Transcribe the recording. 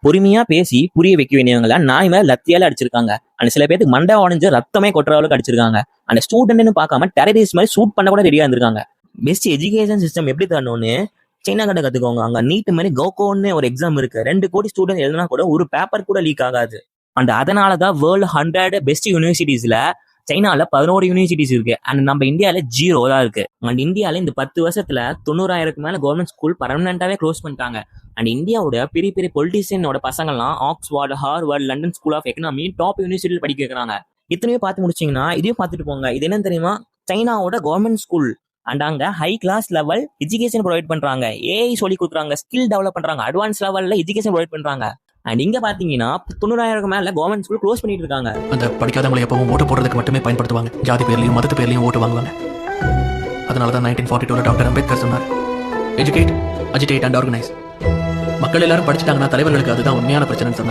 பொறுமையா பேசி புரிய வைக்க வேண்டியவங்கள நாய் மேல லத்தியால அடிச்சிருக்காங்க. அண்ட் சில பேருக்கு மண்டை உடைஞ்சு ரத்தமே கொட்டுற அளவுக்கு அடிச்சிருக்காங்க. அந்த ஸ்டூடெண்ட்னு பார்க்காம டெரரிஸ்ட் மாதிரி ஷூட் பண்ண கூட ரெடியா இருந்திருக்காங்க. பெஸ்ட் எஜுகேஷன் சிஸ்டம் எப்படி தரணும்னு சைனா கிட்ட கத்துக்கோங்க. அங்க நீட் மாதிரி கௌகோன்னு ஒரு எக்ஸாம் இருக்கு. 2 கோடி ஸ்டூடெண்ட் எழுதினா கூட ஒரு பேப்பர் கூட லீக் ஆகாது. அண்ட் அதனாலதான் வேர்ல்டு 100 பெஸ்ட் யூனிவர்சிட்டிஸ்ல சைனால 11 யூனிவர்சிட்டிஸ் இருக்கு. அண்ட் நம்ம இந்தியால 0 தான் இருக்கு. அண்ட் இந்தியால இந்த 10 வருஷத்துல 90,000க்கு மேல கவர்மெண்ட் ஸ்கூல் பர்மனண்டாவே க்ளோஸ் பண்ணிட்டாங்க. அண்ட் இந்தியாவோட பெரிய பெரிய பொலிட்டீஷியனோட பசங்கள்லாம் Oxford, Harvard, London school of economy top யூனிவர்சிட்டியில் படிக்க வைக்கிறாங்க. இத்தனையோ பார்த்து முடிச்சிங்கன்னா இதையும் பார்த்துட்டு போங்க. இது என்ன தெரியுமா? சைனாவோட கவர்மெண்ட் ஸ்கூல். அண்ட் அங்க high class level education provide பண்றாங்க. ஏஐ சொல்லி கொடுக்குறாங்க, ஸ்கில் டெவலப் பண்றாங்க, அட்வான்ஸ் லெவல்ல எஜுகேஷன் ப்ரொவைட் பண்றாங்க. அண்ட் இங்க பாத்தீங்கன்னா 90,000க்கு மேல கவர்மெண்ட் ஸ்கூல் க்ளோஸ் பண்ணிட்டு இருக்காங்க. அந்த படிக்காதவங்களை எப்பவும் ஓட்டு போடுறதுக்கு மட்டுமே பயன்படுத்துவாங்க. ஜாதி பேர்லயும் மதத்து பேர்லயும் ஓட்டு வாங்குவாங்க. அதனாலதான் 1942 டாக்டர் அம்பேத்கர் சொன்னார், எஜுகேட், அஜிடேட் அண்ட் ஆர்கனைஸ். மக்கள் எல்லாரும் படிச்சுட்டாங்கன்னா தலைவர்களுக்கு அதுதான் உண்மையான பிரச்சனைன்னு சொன்னார்.